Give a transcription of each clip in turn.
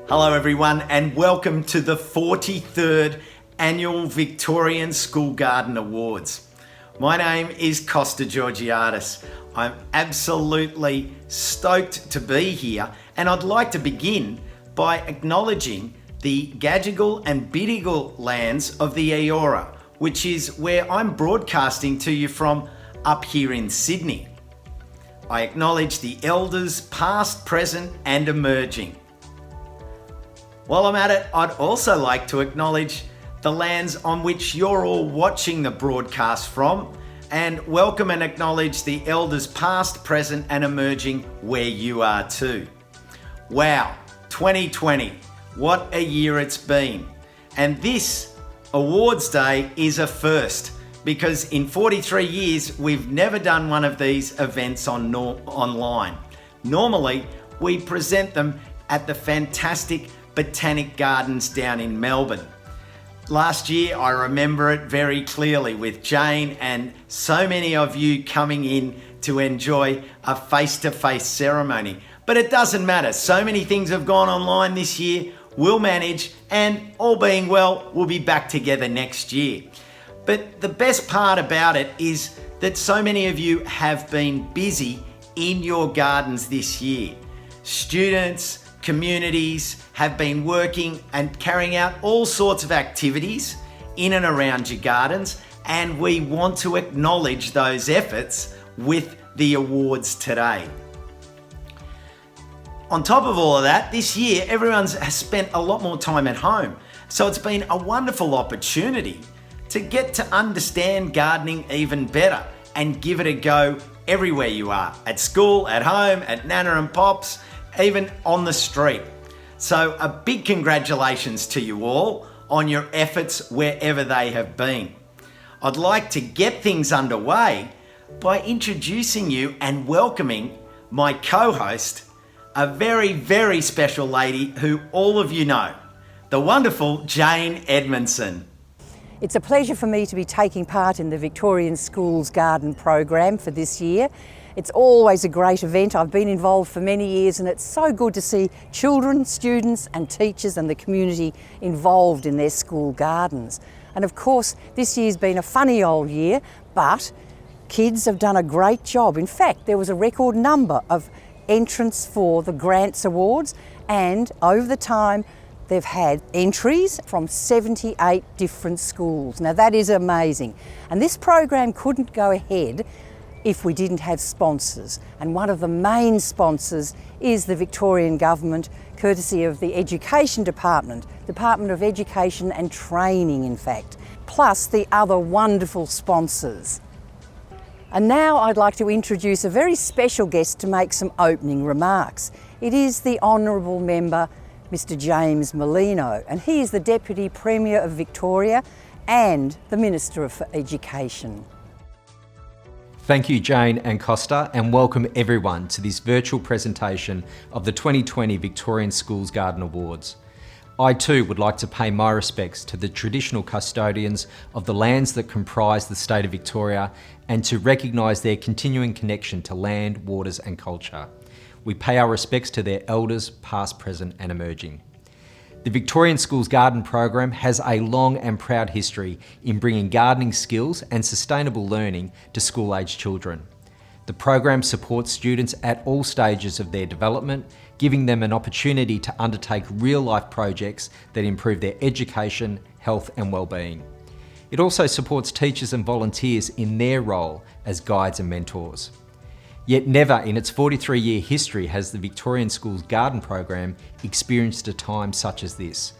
Hello everyone and welcome to the 43rd Annual Victorian School Garden Awards. My name is Costa Georgiadis. I'm absolutely stoked to be here and I'd like to begin by acknowledging the Gadigal and Bidigal lands of the Eora, which is where I'm broadcasting to you from up here in Sydney. I acknowledge the elders past, present and emerging. While I'm at it, I'd also like to acknowledge the lands on which you're all watching the broadcast from and welcome and acknowledge the elders past, present and emerging where you are too. Wow, 2020, what a year it's been. And this Awards Day is a first because in 43 years, we've never done one of these events online. Normally, we present them at the fantastic Botanic Gardens down in Melbourne. Last year, I remember it very clearly with Jane and so many of you coming in to enjoy a face-to-face ceremony. But it doesn't matter. So many things have gone online this year. We'll manage and all being well, we'll be back together next year. But the best part about it is that so many of you have been busy in your gardens this year. Students, communities have been working and carrying out all sorts of activities in and around your gardens, and we want to acknowledge those efforts with the awards today. On top of all of that, this year everyone has spent a lot more time at home, so it's been a wonderful opportunity to get to understand gardening even better and give it a go everywhere you are, at school, at home, at Nana and Pop's, even on the street. So a big congratulations to you all on your efforts wherever they have been. I'd like to get things underway by introducing you and welcoming my co-host, a very, very special lady who all of you know, the wonderful Jane Edmanson. It's a pleasure for me to be taking part in the Victorian Schools Garden program for this year. It's always a great event. I've been involved for many years and it's so good to see children, students and teachers and the community involved in their school gardens. And of course, this year's been a funny old year, but kids have done a great job. In fact, there was a record number of entrants for the Grants Awards, and over the time, they've had entries from 78 different schools. Now that is amazing. And this program couldn't go ahead if we didn't have sponsors. And one of the main sponsors is the Victorian Government, courtesy of the Education Department of Education and Training, in fact, plus the other wonderful sponsors. And now I'd like to introduce a very special guest to make some opening remarks. It is the Honourable Member, Mr. James Merlino, and he is the Deputy Premier of Victoria and the Minister for Education. Thank you, Jane and Costa, and welcome everyone to this virtual presentation of the 2020 Victorian Schools Garden Awards. I too would like to pay my respects to the traditional custodians of the lands that comprise the state of Victoria and to recognise their continuing connection to land, waters and culture. We pay our respects to their elders, past, present and emerging. The Victorian Schools Garden program has a long and proud history in bringing gardening skills and sustainable learning to school-aged children. The program supports students at all stages of their development, giving them an opportunity to undertake real-life projects that improve their education, health and well-being. It also supports teachers and volunteers in their role as guides and mentors. Yet never in its 43-year history has the Victorian Schools Garden program experienced a time such as this.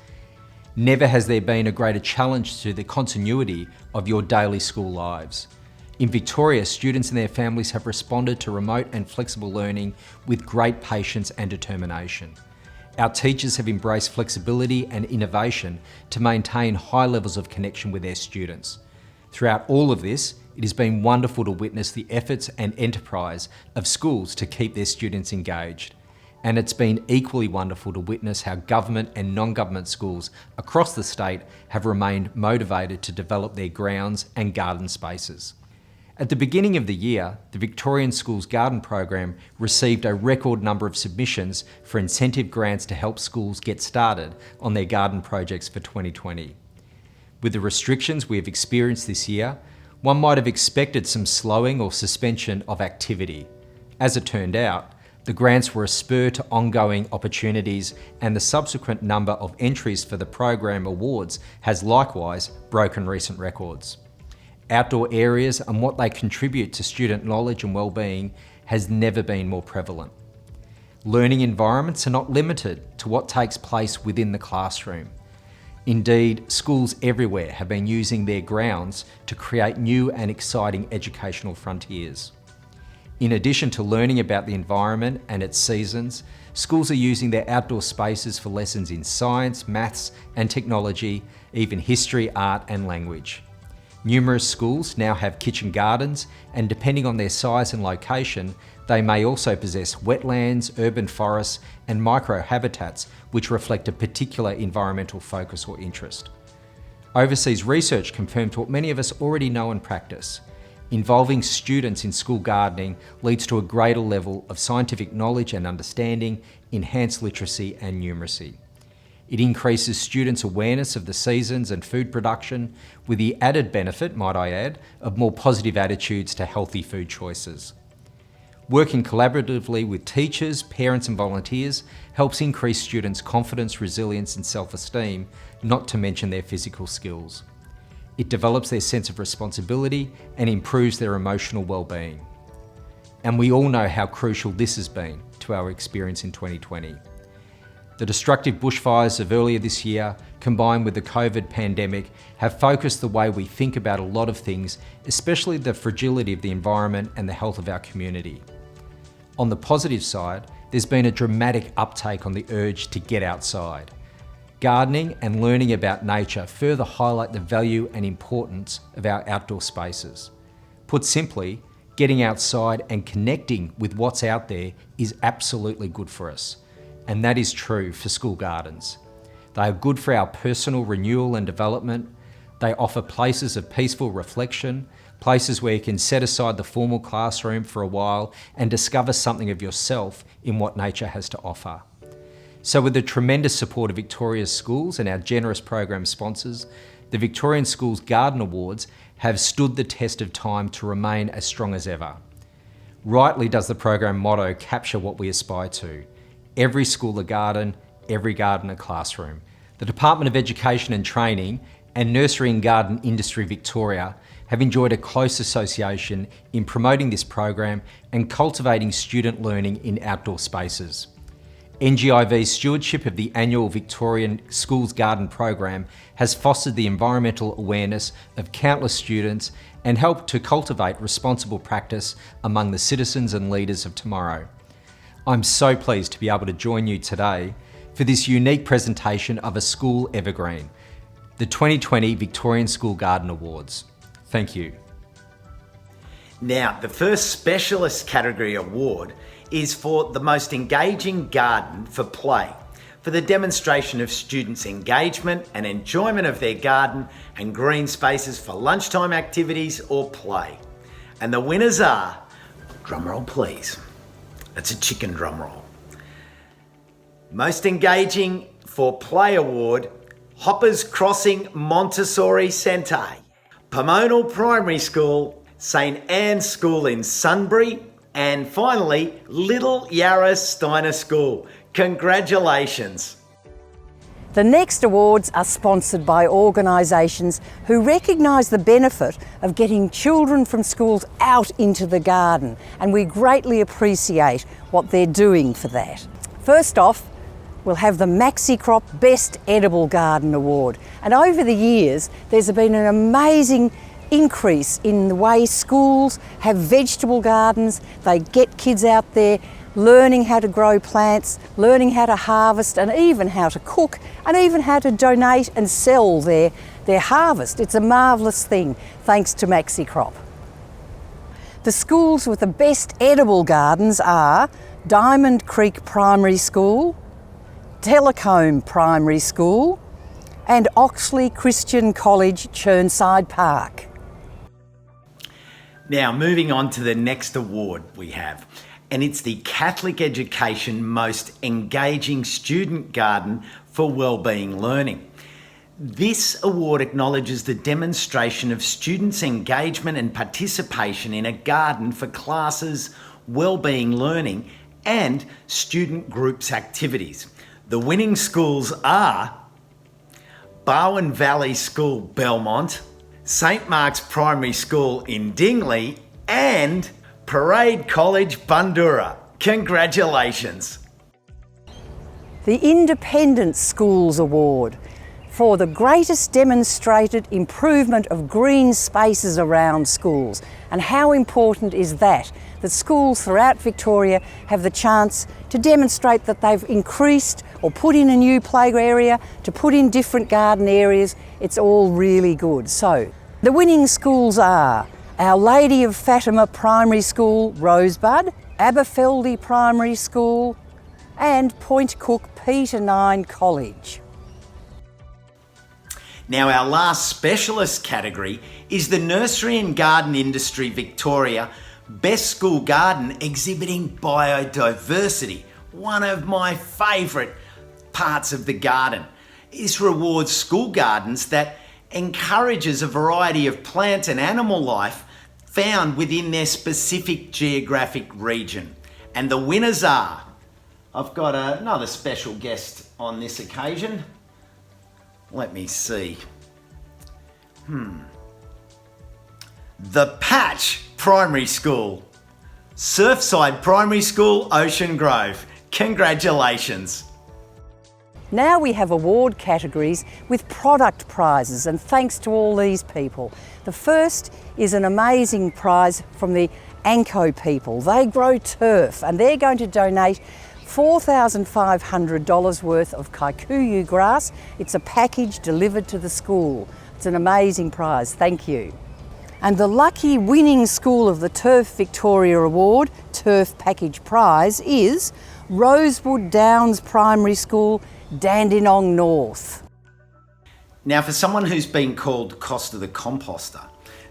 Never has there been a greater challenge to the continuity of your daily school lives. In Victoria, students and their families have responded to remote and flexible learning with great patience and determination. Our teachers have embraced flexibility and innovation to maintain high levels of connection with their students. Throughout all of this, it has been wonderful to witness the efforts and enterprise of schools to keep their students engaged. And it's been equally wonderful to witness how government and non-government schools across the state have remained motivated to develop their grounds and garden spaces. At the beginning of the year, the Victorian Schools Garden Program received a record number of submissions for incentive grants to help schools get started on their garden projects for 2020. With the restrictions we have experienced this year, one might have expected some slowing or suspension of activity. As it turned out, the grants were a spur to ongoing opportunities, and the subsequent number of entries for the program awards has likewise broken recent records. Outdoor areas and what they contribute to student knowledge and well-being has never been more prevalent. Learning environments are not limited to what takes place within the classroom. Indeed, schools everywhere have been using their grounds to create new and exciting educational frontiers. In addition to learning about the environment and its seasons, schools are using their outdoor spaces for lessons in science, maths and technology, even history, art and language. Numerous schools now have kitchen gardens, and depending on their size and location, they may also possess wetlands, urban forests and microhabitats which reflect a particular environmental focus or interest. Overseas research confirmed what many of us already know and practice. Involving students in school gardening leads to a greater level of scientific knowledge and understanding, enhanced literacy and numeracy. It increases students' awareness of the seasons and food production, with the added benefit, might I add, of more positive attitudes to healthy food choices. Working collaboratively with teachers, parents and volunteers helps increase students' confidence, resilience and self-esteem, not to mention their physical skills. It develops their sense of responsibility and improves their emotional well-being. And we all know how crucial this has been to our experience in 2020. The destructive bushfires of earlier this year, combined with the COVID pandemic, have focused the way we think about a lot of things, especially the fragility of the environment and the health of our community. On the positive side, there's been a dramatic uptake on the urge to get outside. Gardening and learning about nature further highlight the value and importance of our outdoor spaces. Put simply, getting outside and connecting with what's out there is absolutely good for us. And that is true for school gardens. They are good for our personal renewal and development. They offer places of peaceful reflection, places where you can set aside the formal classroom for a while and discover something of yourself in what nature has to offer. So with the tremendous support of Victoria's schools and our generous program sponsors, the Victorian Schools Garden Awards have stood the test of time to remain as strong as ever. Rightly does the program motto capture what we aspire to: every school a garden, every garden a classroom. The Department of Education and Training and Nursery and Garden Industry Victoria have enjoyed a close association in promoting this program and cultivating student learning in outdoor spaces. NGIV's stewardship of the annual Victorian Schools Garden Program has fostered the environmental awareness of countless students and helped to cultivate responsible practice among the citizens and leaders of tomorrow. I'm so pleased to be able to join you today for this unique presentation of a school evergreen, the 2020 Victorian School Garden Awards. Thank you. Now, the first specialist category award is for the most engaging garden for play, for the demonstration of students' engagement and enjoyment of their garden and green spaces for lunchtime activities or play. And the winners are, drumroll please, that's a chicken drum roll. Most engaging for play award, Hoppers Crossing Montessori Centre, Pomona Primary School, St Anne's School in Sunbury, and finally, Little Yarra Steiner School. Congratulations. The next awards are sponsored by organisations who recognise the benefit of getting children from schools out into the garden, and we greatly appreciate what they're doing for that. First off, we'll have the MaxiCrop Best Edible Garden Award. And over the years, there's been an amazing increase in the way schools have vegetable gardens. They get kids out there learning how to grow plants, learning how to harvest and even how to cook and even how to donate and sell their harvest. It's a marvellous thing thanks to MaxiCrop. The schools with the best edible gardens are Diamond Creek Primary School, Telecombe Primary School and Oxley Christian College, Chirnside Park. Now, moving on to the next award we have, and it's the Catholic Education Most Engaging Student Garden for Wellbeing Learning. This award acknowledges the demonstration of students' engagement and participation in a garden for classes, wellbeing learning, and student groups activities. The winning schools are Barwon Valley School, Belmont, St Mark's Primary School in Dingley, and Parade College, Bundoora. Congratulations. The Independent Schools Award for the greatest demonstrated improvement of green spaces around schools. And how important is that? That schools throughout Victoria have the chance to demonstrate that they've increased or put in a new play area, to put in different garden areas. It's all really good. So, the winning schools are Our Lady of Fatima Primary School, Rosebud, Aberfeldy Primary School, and Point Cook Peter 9 College. Now, our last specialist category is the Nursery and Garden Industry Victoria Best School Garden exhibiting biodiversity, one of my favourite parts of the garden. This rewards school gardens that encourages a variety of plant and animal life found within their specific geographic region. And the winners are, I've got another special guest on this occasion. Let me see. The Patch Primary School, Surfside Primary School, Ocean Grove. Congratulations. Now we have award categories with product prizes, and thanks to all these people. The first is an amazing prize from the Anko people. They grow turf and they're going to donate $4,500 worth of kikuyu grass. It's a package delivered to the school. It's an amazing prize, thank you. And the lucky winning school of the Turf Victoria Award, Turf Package Prize, is Rosewood Downs Primary School, Dandenong North. Now, for someone who's been called Costa the Composter,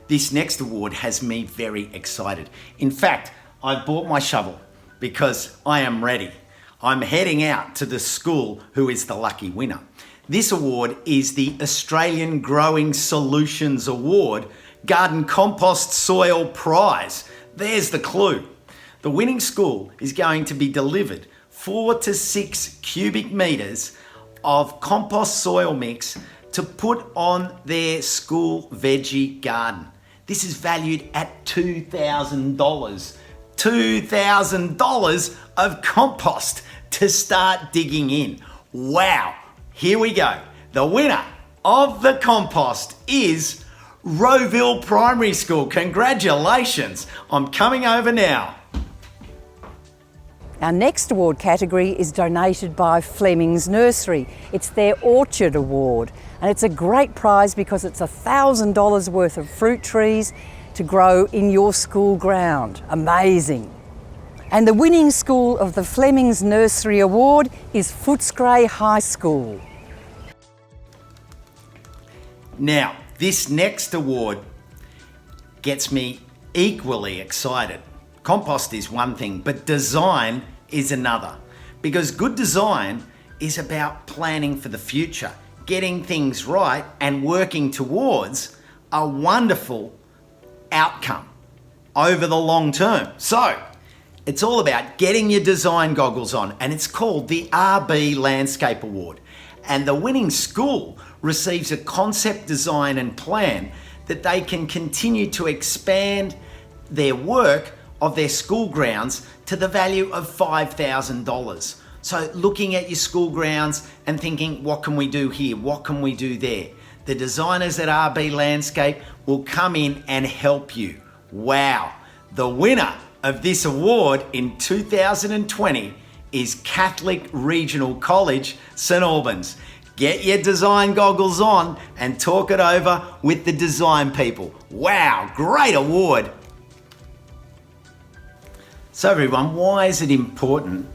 this next award has me very excited. In fact, I bought my shovel because I am ready. I'm heading out to the school who is the lucky winner. This award is the Australian Growing Solutions Award Garden Compost Soil Prize. There's the clue. The winning school is going to be delivered 4 to 6 cubic metres of compost soil mix to put on their school veggie garden. This is valued at $2,000. $2,000 of compost to start digging in. Wow, here we go. The winner of the compost is Rowville Primary School. Congratulations. I'm coming over now. Our next award category is donated by Fleming's Nursery. It's their Orchard Award, and it's a great prize because it's $1,000 worth of fruit trees to grow in your school ground. Amazing. And the winning school of the Fleming's Nursery Award is Footscray High School. Now, this next award gets me equally excited. Compost is one thing, but design is another. Because good design is about planning for the future, getting things right and working towards a wonderful outcome over the long term. So, it's all about getting your design goggles on, and it's called the RB Landscape Award. And the winning school receives a concept design and plan that they can continue to expand their work of their school grounds to the value of $5,000. So looking at your school grounds and thinking, what can we do here? What can we do there? The designers at RB Landscape will come in and help you. Wow. The winner of this award in 2020 is Catholic Regional College, St Albans. Get your design goggles on and talk it over with the design people. Wow, great award. So everyone, why is it important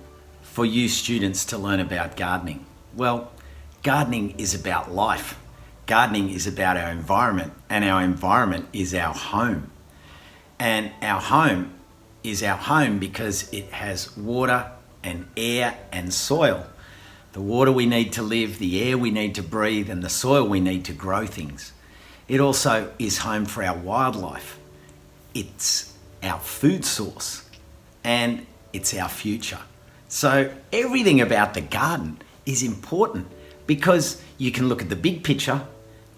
for you students to learn about gardening? Well, gardening is about life. Gardening is about our environment, and our environment is our home. And our home is our home because it has water and air and soil. The water we need to live, the air we need to breathe, and the soil we need to grow things. It also is home for our wildlife. It's our food source and it's our future. So everything about the garden is important because you can look at the big picture,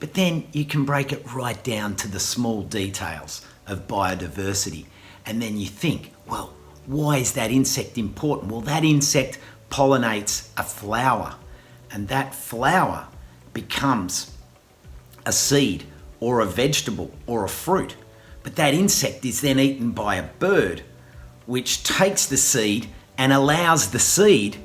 but then you can break it right down to the small details of biodiversity. And then you think, well, why is that insect important? Well, that insect pollinates a flower, and that flower becomes a seed or a vegetable or a fruit. But that insect is then eaten by a bird, which takes the seed and allows the seed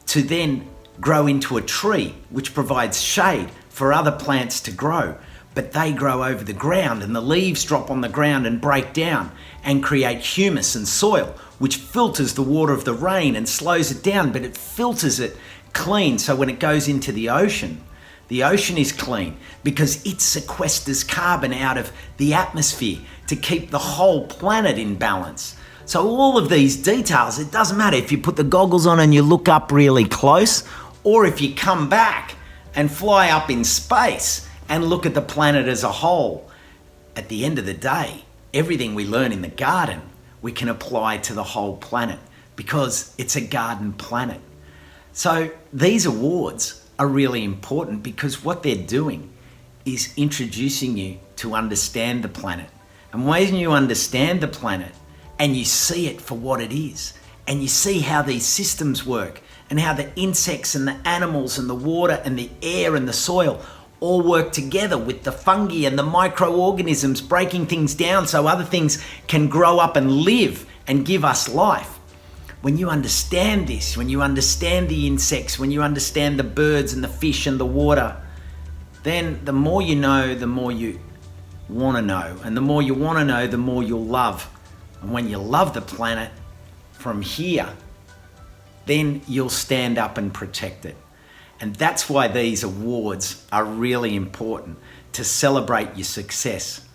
to then grow into a tree, which provides shade for other plants to grow. But they grow over the ground, and the leaves drop on the ground and break down and create humus and soil, which filters the water of the rain and slows it down, but it filters it clean. So when it goes into the ocean is clean because it sequesters carbon out of the atmosphere to keep the whole planet in balance. So all of these details, it doesn't matter if you put the goggles on and you look up really close, or if you come back and fly up in space and look at the planet as a whole. At the end of the day, everything we learn in the garden, we can apply to the whole planet because it's a garden planet. So these awards are really important because what they're doing is introducing you to understand the planet. And when you understand the planet and you see it for what it is, and you see how these systems work and how the insects and the animals and the water and the air and the soil all work together with the fungi and the microorganisms breaking things down so other things can grow up and live and give us life. When you understand this, when you understand the insects, when you understand the birds and the fish and the water, then the more you know, the more you want to know. And the more you want to know, the more you'll love. And when you love the planet from here, then you'll stand up and protect it. And that's why these awards are really important, to celebrate your success.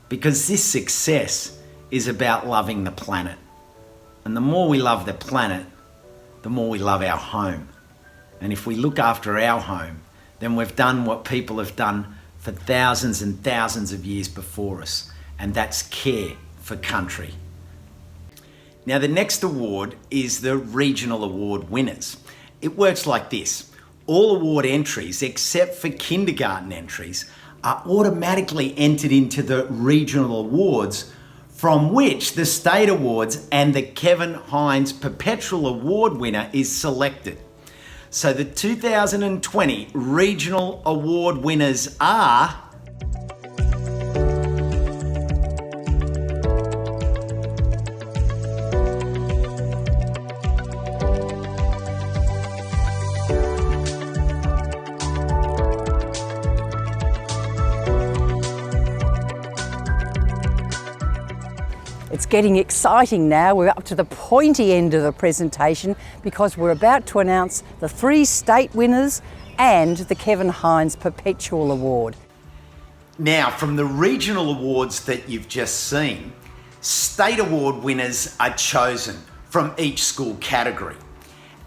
Because this success is about loving the planet. And the more we love the planet, the more we love our home. And if we look after our home, then we've done what people have done for thousands and thousands of years before us. And that's care for country. Now, the next award is the regional award winners. It works like this. All award entries, except for kindergarten entries, are automatically entered into the regional awards, from which the state awards and the Kevin Hines Perpetual Award winner is selected. So the 2020 regional award winners are It's getting exciting now. We're up to the pointy end of the presentation because we're about to announce the 3 state winners and the Kevin Hines Perpetual Award. Now, from the regional awards that you've just seen, state award winners are chosen from each school category.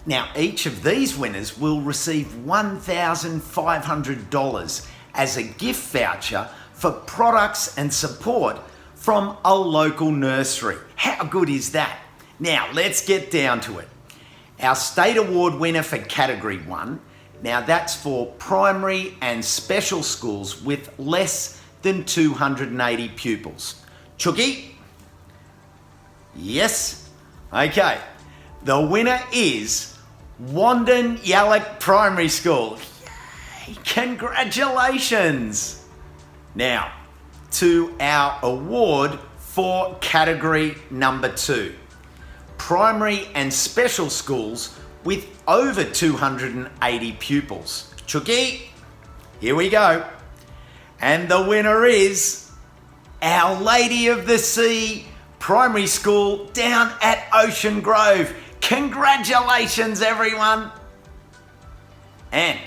Now, each of these winners will receive $1,500 as a gift voucher for products and support from a local nursery. How good is that? Now, let's get down to it. Our state award winner for category 1, now that's for primary and special schools with less than 280 pupils. Chucky? Yes? Okay. The winner is Wandon Yallock Primary School. Yay! Congratulations! Now, to our award for category number 2. Primary and special schools with over 280 pupils. Chucky, here we go. And the winner is Our Lady of the Sea Primary School down at Ocean Grove. Congratulations, everyone. And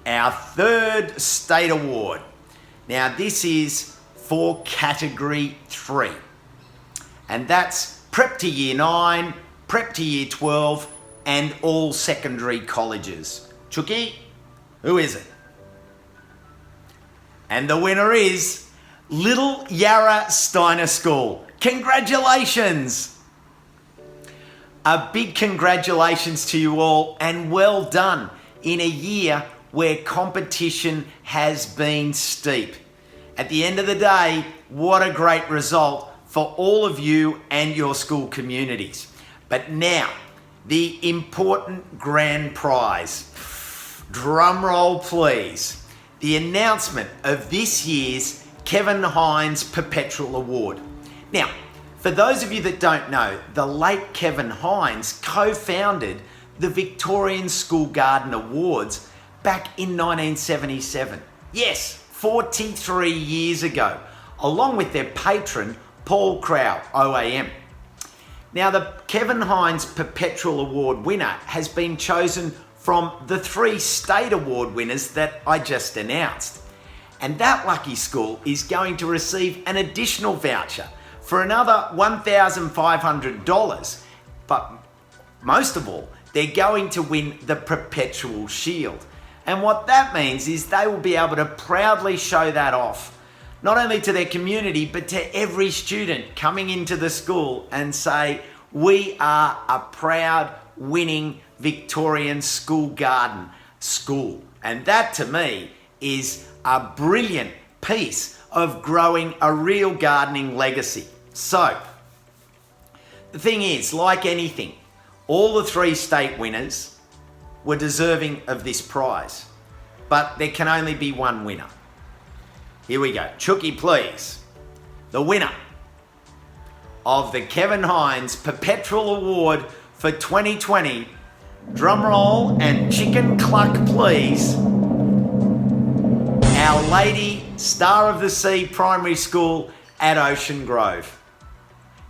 our 3rd state award. Now, this is for Category 3. And that's prep to Year 9, prep to Year 12, and all secondary colleges. Chucky, who is it? And the winner is Little Yarra Steiner School. Congratulations! A big congratulations to you all, and well done in a year where competition has been steep. At the end of the day, what a great result for all of you and your school communities. But now, the important grand prize. Drum roll please. The announcement of this year's Kevin Hines Perpetual Award. Now, for those of you that don't know, the late Kevin Hines co-founded the Victorian School Garden Awards back in 1977. Yes, 43 years ago, along with their patron, Paul Crow, OAM. Now, the Kevin Hines Perpetual Award winner has been chosen from the 3 state award winners that I just announced. And that lucky school is going to receive an additional voucher for another $1,500. But most of all, they're going to win the Perpetual Shield. And what that means is they will be able to proudly show that off, not only to their community, but to every student coming into the school and say, we are a proud, winning Victorian School Garden school. And that to me is a brilliant piece of growing a real gardening legacy. So, the thing is, like anything, all the 3 state winners were deserving of this prize, but there can only be one winner. Here we go. Chucky, please. The winner of the Kevin Hines Perpetual Award for 2020, drum roll and chicken cluck, please. Our Lady Star of the Sea Primary School at Ocean Grove.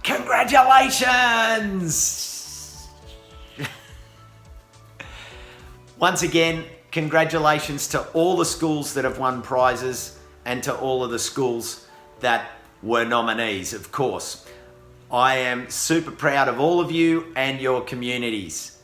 Congratulations! Once again, congratulations to all the schools that have won prizes and to all of the schools that were nominees, of course. I am super proud of all of you and your communities.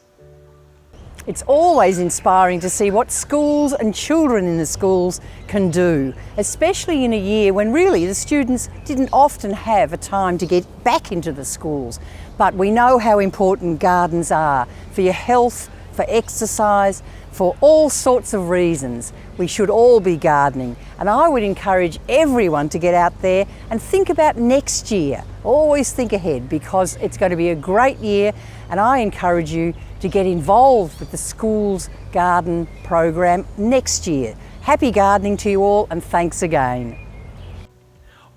It's always inspiring to see what schools and children in the schools can do, especially in a year when really the students didn't often have a time to get back into the schools. But we know how important gardens are for your health, for exercise, for all sorts of reasons. We should all be gardening, and I would encourage everyone to get out there and think about next year. Always think ahead, because it's going to be a great year, and I encourage you to get involved with the school's garden program next year. Happy gardening to you all, and thanks again.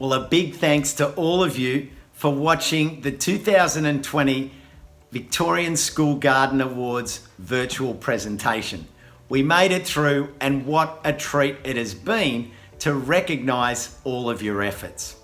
Well, a big thanks to all of you for watching the 2020 Victorian School Garden Awards virtual presentation. We made it through, and what a treat it has been to recognise all of your efforts.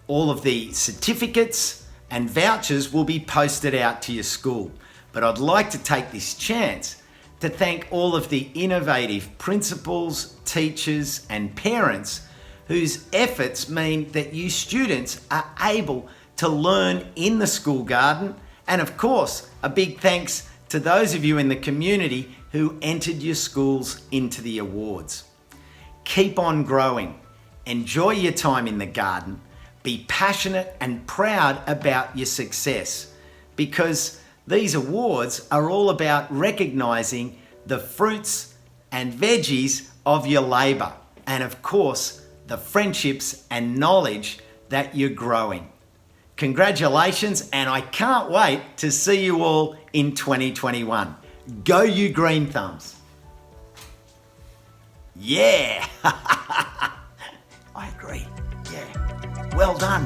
All of the certificates and vouchers will be posted out to your school, but I'd like to take this chance to thank all of the innovative principals, teachers and parents whose efforts mean that you students are able to learn in the school garden. And of course, a big thanks to those of you in the community who entered your schools into the awards. Keep on growing. Enjoy your time in the garden. Be passionate and proud about your success, because these awards are all about recognising the fruits and veggies of your labour, and of course, the friendships and knowledge that you're growing. Congratulations, and I can't wait to see you all in 2021. Go you green thumbs. Yeah. I agree. Yeah. Well done.